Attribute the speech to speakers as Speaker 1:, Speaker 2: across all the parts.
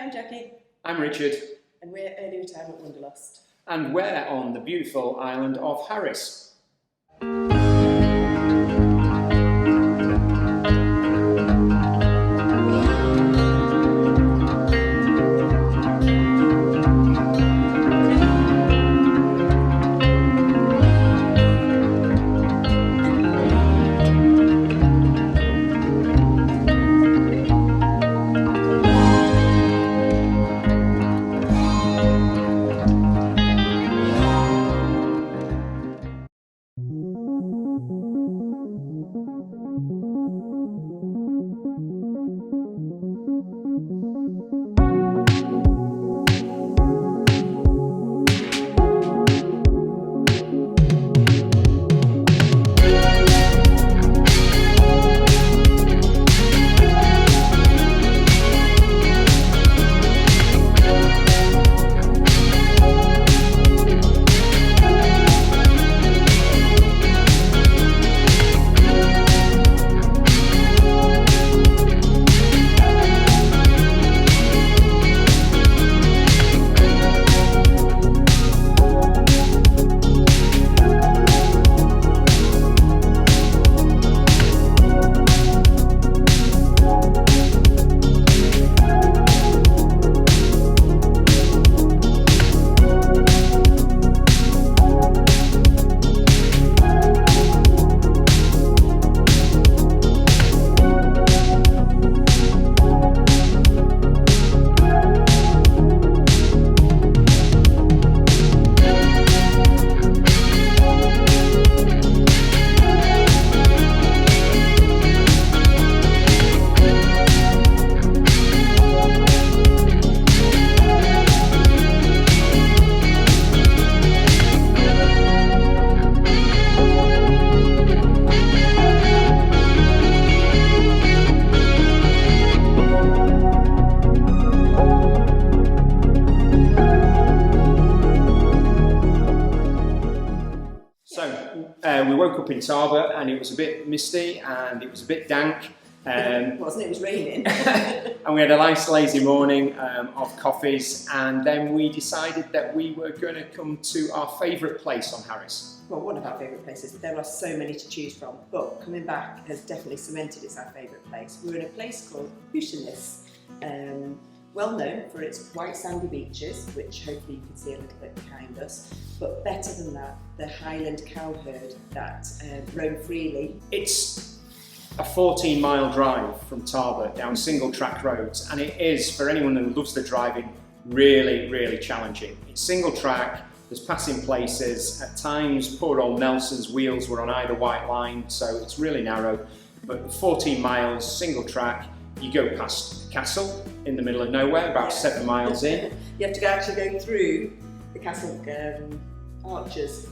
Speaker 1: I'm Jackie.
Speaker 2: I'm Richard.
Speaker 1: And we're Early Retirement Wanderlust.
Speaker 2: And we're on the beautiful island of Harris. We woke up in Tarbert and it was a bit misty and it was a bit dank.
Speaker 1: Wasn't it? It was raining.
Speaker 2: And we had a nice lazy morning of coffees, and then we decided that we were going to come to our favourite place on Harris.
Speaker 1: Well, one of our favourite places. There are so many to choose from, but coming back has definitely cemented it's our favourite place. We're in a place called Hushinish, well known for its white sandy beaches, which hopefully you can see a little bit behind us, but better than that, the Highland cow herd that roam freely.
Speaker 2: It's a 14-mile drive from Tarbert down single track roads, and it is, for anyone who loves the driving, really challenging. It's single track, there's passing places, at times poor old Nelson's wheels were on either white line, so it's really narrow, but 14 miles, single track. You go past the castle in the middle of nowhere, about 7 miles in.
Speaker 1: You have to actually go through the castle arches.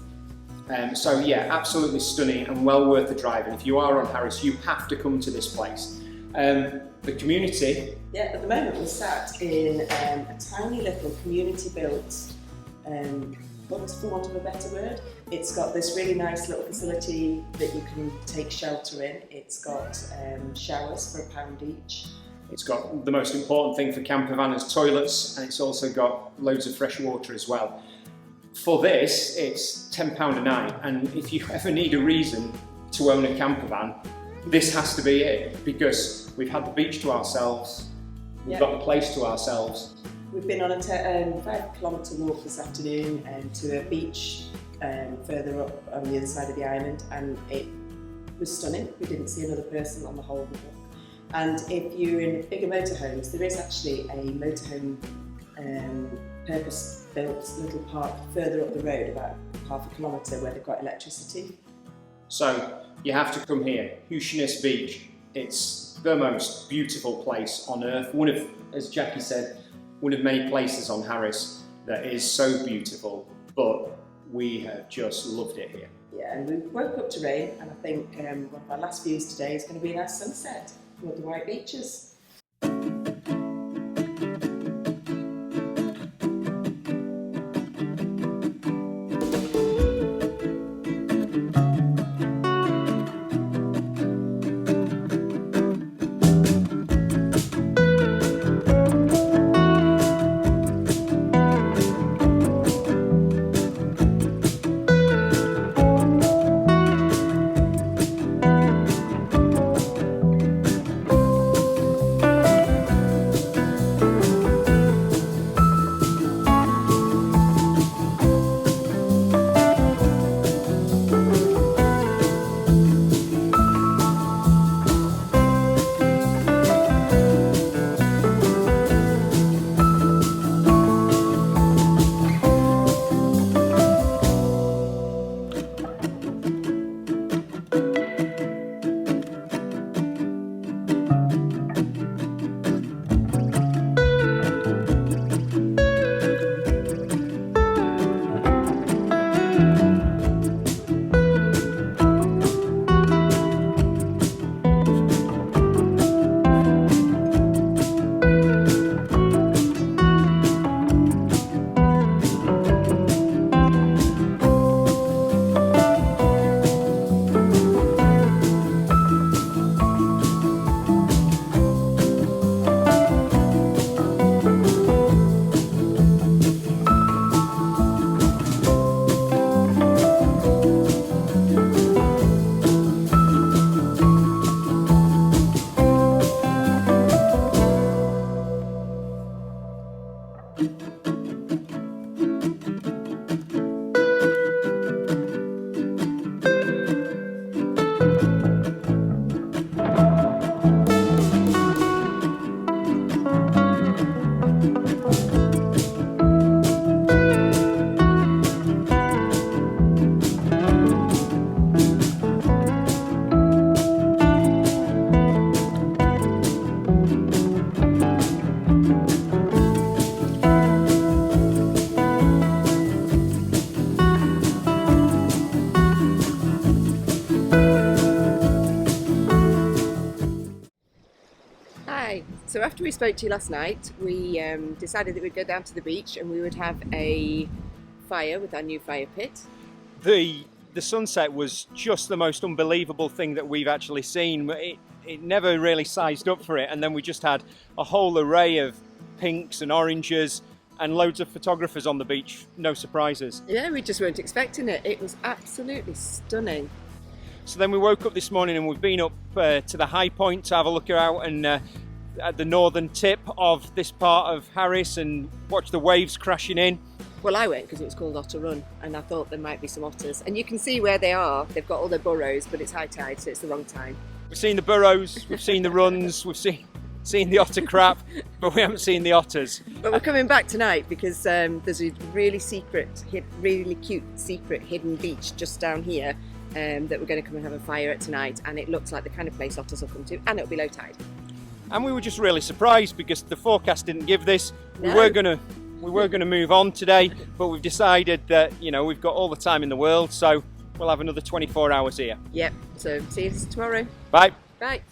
Speaker 2: So yeah, absolutely stunning and well worth the drive. And if you are on Harris, you have to come to this place. The community.
Speaker 1: Yeah, at the moment we're sat in a tiny little community-built hut, for want of a better word. It's got this really nice little facility that you can take shelter in. It's got showers for £1 each.
Speaker 2: It's got the most important thing for campervanners, toilets, and it's also got loads of fresh water as well. For this, it's £10 a night, and if you ever need a reason to own a campervan, this has to be it, because we've had the beach to ourselves, we've got the place to ourselves.
Speaker 1: We've been on a 5-kilometre walk this afternoon to a beach further up on the other side of the island, and it was stunning. We didn't see another person on the whole walk. And if you're in bigger motorhomes, there is actually a motorhome purpose-built little park further up the road, about half a kilometre, where they've got electricity.
Speaker 2: So you have to come here, Hushinish Beach. It's the most beautiful place on earth. One of, as Jackie said, one of many places on Harris that is so beautiful, but we have just loved it here.
Speaker 1: Yeah, and we woke up to rain, and I think one of our last views today is going to be a nice sunset with the white beaches. Hi. So after we spoke to you last night, we decided that we'd go down to the beach and we would have a fire with our new fire pit.
Speaker 2: The sunset was just the most unbelievable thing that we've actually seen. It never really sized up for it, and then we just had a whole array of pinks and oranges and loads of photographers on the beach. No surprises.
Speaker 1: Yeah, we just weren't expecting it. It was absolutely stunning.
Speaker 2: So then we woke up this morning and we've been up to the high point to have a look out and at the northern tip of this part of Harris and watch the waves crashing in.
Speaker 1: Well, I went because it was called Otter Run and I thought there might be some otters. And you can see where they are. They've got all their burrows, but it's high tide, so it's the wrong time.
Speaker 2: We've seen the burrows, we've seen the runs, we've seen the otter crap, but we haven't seen the otters.
Speaker 1: But we're coming back tonight because there's a really cute secret hidden beach just down here that we're going to come and have a fire at tonight, and it looks like the kind of place otters will come to, and it'll be low tide.
Speaker 2: And we were just really surprised because the forecast didn't give this.
Speaker 1: No.
Speaker 2: We were gonna move on today, but we've decided that we've got all the time in the world, so we'll have another 24 hours here.
Speaker 1: Yep. So see you tomorrow.
Speaker 2: Bye.
Speaker 1: Bye.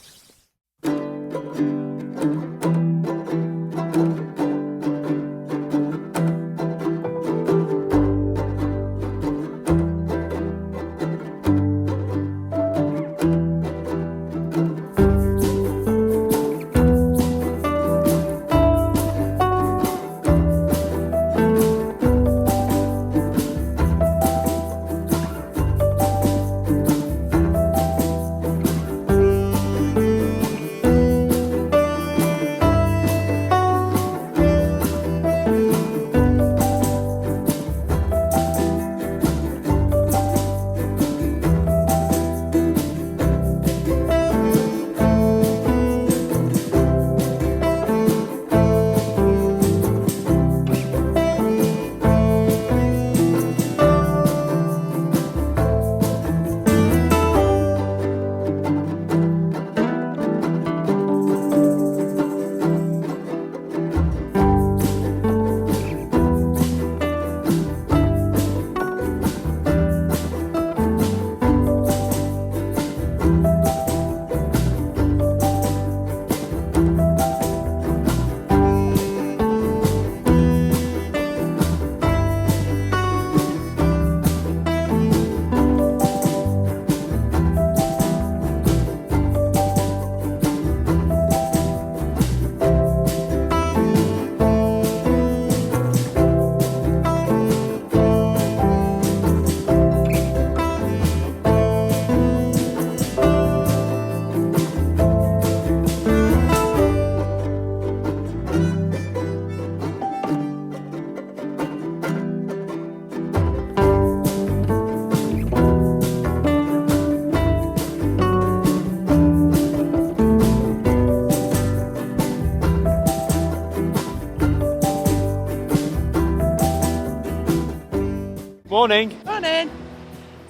Speaker 2: Morning.
Speaker 1: Morning.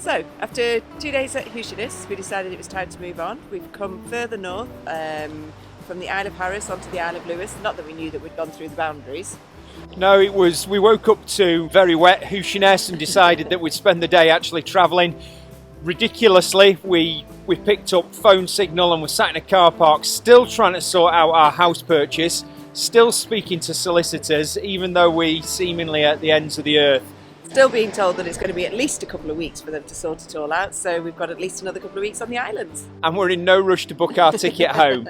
Speaker 1: So, after 2 days at Hushinish, we decided it was time to move on. We've come further north from the Isle of Harris onto the Isle of Lewis. Not that we knew that we'd gone through the boundaries.
Speaker 2: No, we woke up to very wet Hushinish and decided that we'd spend the day actually travelling. Ridiculously, we picked up phone signal and we're sat in a car park still trying to sort out our house purchase, still speaking to solicitors, even though we seemingly at the ends of the earth.
Speaker 1: Still being told that it's going to be at least a couple of weeks for them to sort it all out, so we've got at least another couple of weeks on the islands.
Speaker 2: And we're in no rush to book our ticket home.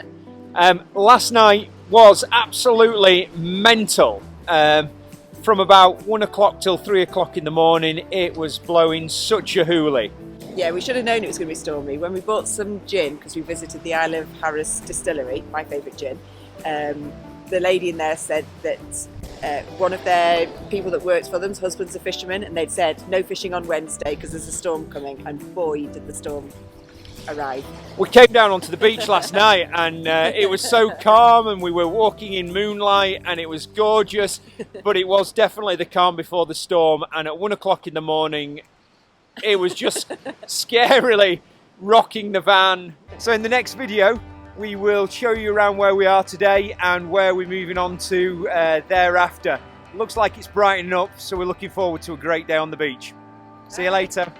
Speaker 2: Last night was absolutely mental. From about 1 o'clock till 3 o'clock in the morning, it was blowing such a hoolie.
Speaker 1: Yeah, we should have known it was going to be stormy. When we bought some gin, because we visited the Isle of Harris distillery, my favourite gin, the lady in there said that one of their people that works for them's husband's a fisherman, and they'd said no fishing on Wednesday because there's a storm coming, and boy did the storm arrive.
Speaker 3: We came down onto the beach last night and it was so calm, and we were walking in moonlight and it was gorgeous, but it was definitely the calm before the storm, and at 1 o'clock in the morning it was just scarily rocking the van. So in the next video we will show you around where we are today and where we're moving on to thereafter. Looks like it's brightening up, so we're looking forward to a great day on the beach. See you later.